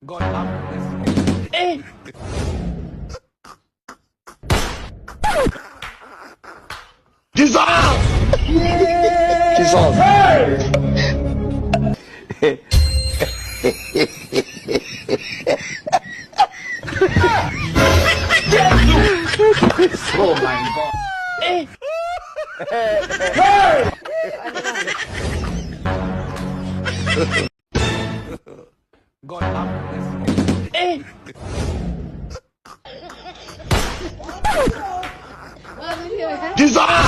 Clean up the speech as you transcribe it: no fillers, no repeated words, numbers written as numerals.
God have mercy. Eh? Jesus! Jesus! Oh my God. Eh? God have mercy. Eh? Jesus!